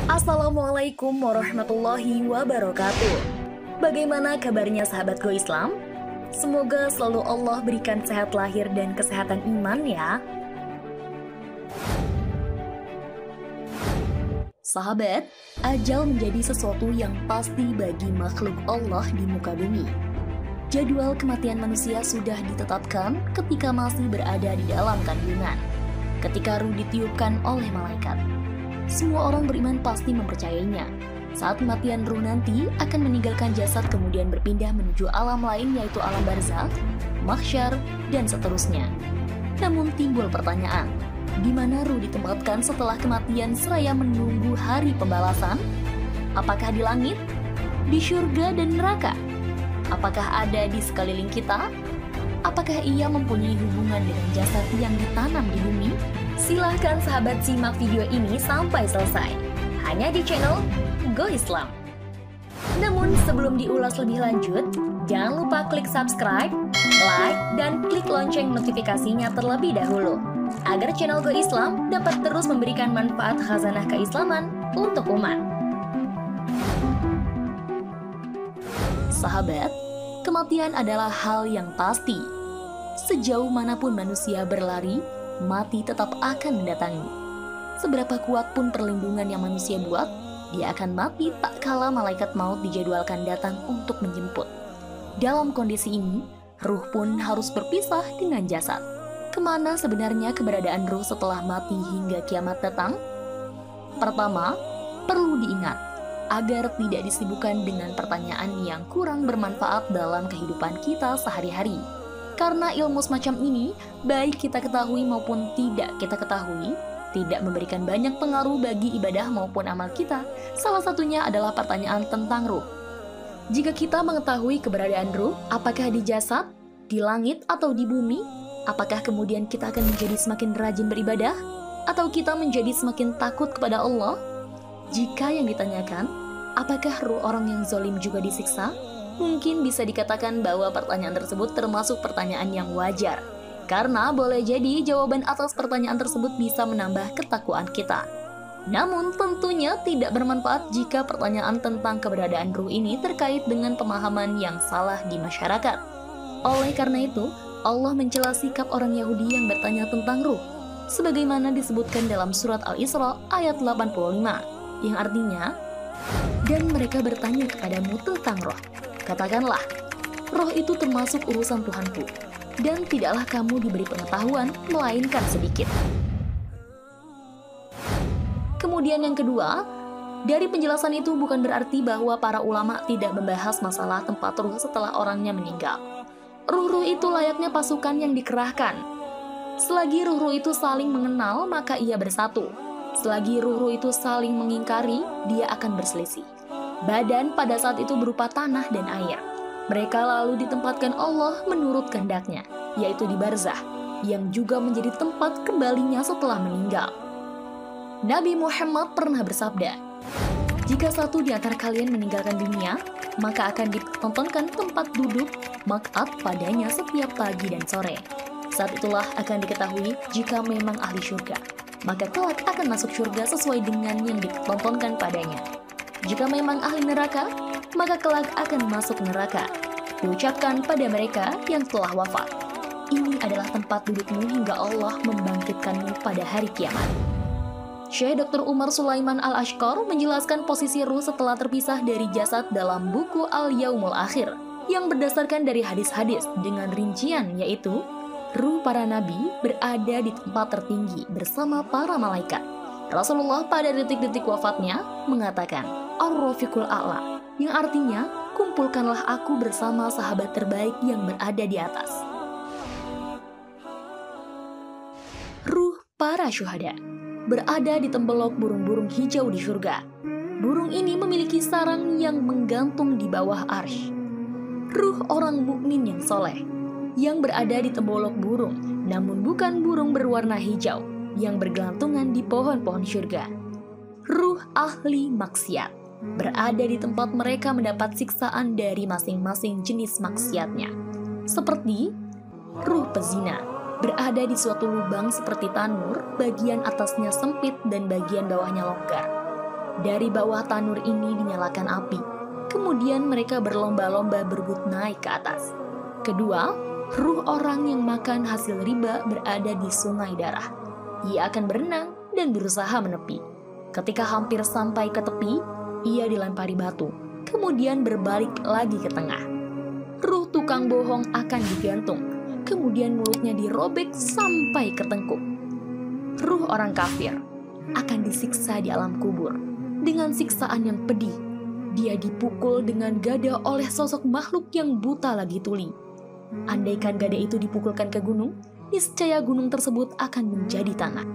Assalamualaikum warahmatullahi wabarakatuh. Bagaimana kabarnya sahabatku Islam? Semoga selalu Allah berikan sehat lahir dan kesehatan iman ya. Sahabat, ajal menjadi sesuatu yang pasti bagi makhluk Allah di muka bumi. Jadwal kematian manusia sudah ditetapkan ketika masih berada di dalam kandungan, ketika ruh ditiupkan oleh malaikat. Semua orang beriman pasti mempercayainya. Saat kematian ruh nanti akan meninggalkan jasad kemudian berpindah menuju alam lain yaitu alam barzakh, mahsyar, dan seterusnya. Namun timbul pertanyaan, di mana ruh ditempatkan setelah kematian seraya menunggu hari pembalasan? Apakah di langit, di surga dan neraka? Apakah ada di sekeliling kita? Apakah ia mempunyai hubungan dengan jasad yang ditanam di bumi? Silahkan sahabat simak video ini sampai selesai, hanya di channel Go Islam. Namun sebelum diulas lebih lanjut, jangan lupa klik subscribe, like, dan klik lonceng notifikasinya terlebih dahulu, agar channel Go Islam dapat terus memberikan manfaat khazanah keislaman untuk umat. Sahabat, kematian adalah hal yang pasti. Sejauh manapun manusia berlari, mati tetap akan mendatangi. Seberapa kuat pun perlindungan yang manusia buat, dia akan mati tak kala malaikat maut dijadwalkan datang untuk menjemput. Dalam kondisi ini, ruh pun harus berpisah dengan jasad. Kemana sebenarnya keberadaan ruh setelah mati hingga kiamat datang? Pertama, perlu diingat agar tidak disibukkan dengan pertanyaan yang kurang bermanfaat dalam kehidupan kita sehari-hari. Karena ilmu semacam ini, baik kita ketahui maupun tidak kita ketahui, tidak memberikan banyak pengaruh bagi ibadah maupun amal kita. Salah satunya adalah pertanyaan tentang ruh. Jika kita mengetahui keberadaan ruh, apakah di jasad, di langit, atau di bumi, apakah kemudian kita akan menjadi semakin rajin beribadah? Atau kita menjadi semakin takut kepada Allah? Jika yang ditanyakan, apakah ruh orang yang zalim juga disiksa? Mungkin bisa dikatakan bahwa pertanyaan tersebut termasuk pertanyaan yang wajar. Karena boleh jadi jawaban atas pertanyaan tersebut bisa menambah ketakwaan kita. Namun tentunya tidak bermanfaat jika pertanyaan tentang keberadaan ruh ini terkait dengan pemahaman yang salah di masyarakat. Oleh karena itu, Allah mencela sikap orang Yahudi yang bertanya tentang ruh, sebagaimana disebutkan dalam surat Al-Isra ayat 85, yang artinya, dan mereka bertanya kepadamu tentang roh. Katakanlah, roh itu termasuk urusan Tuhanku, dan tidaklah kamu diberi pengetahuan, melainkan sedikit. Kemudian yang kedua, dari penjelasan itu bukan berarti bahwa para ulama tidak membahas masalah tempat ruh setelah orangnya meninggal. Ruh-ruh itu layaknya pasukan yang dikerahkan. Selagi ruh-ruh itu saling mengenal, maka ia bersatu. Selagi ruh-ruh itu saling mengingkari, dia akan berselisih. Badan pada saat itu berupa tanah dan air. Mereka lalu ditempatkan Allah menurut kehendaknya, yaitu di barzakh, yang juga menjadi tempat kembalinya setelah meninggal. Nabi Muhammad pernah bersabda, jika satu di antara kalian meninggalkan dunia, maka akan ditontonkan tempat duduk maq'ad padanya setiap pagi dan sore. Saat itulah akan diketahui jika memang ahli syurga, maka kelak akan masuk syurga sesuai dengan yang ditontonkan padanya. Jika memang ahli neraka, maka kelak akan masuk neraka. Diucapkan pada mereka yang telah wafat, ini adalah tempat dudukmu hingga Allah membangkitkanmu pada hari kiamat. Syekh Dr. Umar Sulaiman Al-Ashqar menjelaskan posisi ruh setelah terpisah dari jasad dalam buku Al-Yaumul Akhir, yang berdasarkan dari hadis-hadis dengan rincian, yaitu ruh para nabi berada di tempat tertinggi bersama para malaikat. Rasulullah pada detik-detik wafatnya mengatakan, Ar-Rafiqul A'la, yang artinya, kumpulkanlah aku bersama sahabat terbaik yang berada di atas. Ruh para syuhada berada di tembelok burung-burung hijau di surga. Burung ini memiliki sarang yang menggantung di bawah arsy. Ruh orang mukmin yang soleh, yang berada di tembelok burung, namun bukan burung berwarna hijau, yang bergelantungan di pohon-pohon surga. Ruh ahli maksiat berada di tempat mereka mendapat siksaan dari masing-masing jenis maksiatnya. Seperti ruh pezina berada di suatu lubang seperti tanur, bagian atasnya sempit dan bagian bawahnya longgar. Dari bawah tanur ini dinyalakan api. Kemudian mereka berlomba-lomba berebut naik ke atas. Kedua, ruh orang yang makan hasil riba berada di sungai darah. Ia akan berenang dan berusaha menepi. Ketika hampir sampai ke tepi, ia dilempari batu, kemudian berbalik lagi ke tengah. Ruh tukang bohong akan digantung, kemudian mulutnya dirobek sampai ke tengkuk. Ruh orang kafir akan disiksa di alam kubur dengan siksaan yang pedih. Dia dipukul dengan gada oleh sosok makhluk yang buta lagi tuli. Andaikan gada itu dipukulkan ke gunung, niscaya gunung tersebut akan menjadi tanah.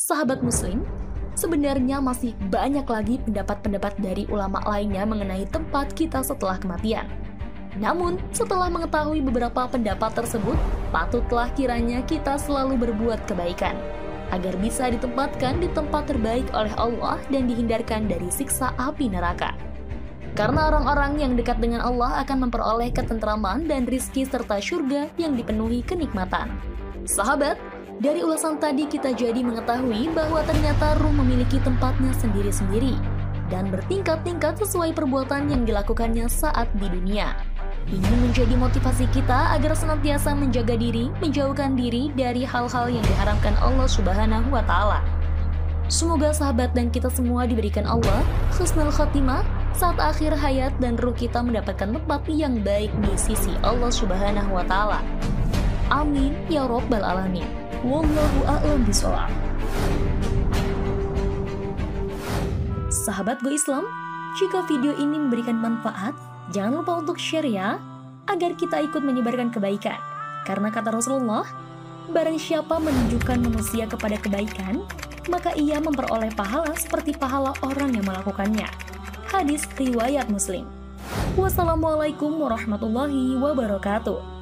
Sahabat muslim, sebenarnya masih banyak lagi pendapat-pendapat dari ulama lainnya mengenai tempat kita setelah kematian. Namun, setelah mengetahui beberapa pendapat tersebut, patutlah kiranya kita selalu berbuat kebaikan, agar bisa ditempatkan di tempat terbaik oleh Allah dan dihindarkan dari siksa api neraka. Karena orang-orang yang dekat dengan Allah akan memperoleh ketentraman dan rizki serta surga yang dipenuhi kenikmatan. Sahabat, dari ulasan tadi kita jadi mengetahui bahwa ternyata ruh memiliki tempatnya sendiri-sendiri dan bertingkat-tingkat sesuai perbuatan yang dilakukannya saat di dunia. Ini menjadi motivasi kita agar senantiasa menjaga diri, menjauhkan diri dari hal-hal yang diharamkan Allah Subhanahu wa Ta'ala. Semoga sahabat dan kita semua diberikan Allah husnul khotimah saat akhir hayat dan ruh kita mendapatkan tempat yang baik di sisi Allah Subhanahu wa Ta'ala. Amin ya Rabbal Alamin. Wallahu a'lam bishawab. Sahabat Go Islam, jika video ini memberikan manfaat, jangan lupa untuk share ya, agar kita ikut menyebarkan kebaikan. Karena kata Rasulullah, barang siapa menunjukkan manusia kepada kebaikan, maka ia memperoleh pahala seperti pahala orang yang melakukannya. Hadis riwayat Muslim. Wassalamualaikum warahmatullahi wabarakatuh.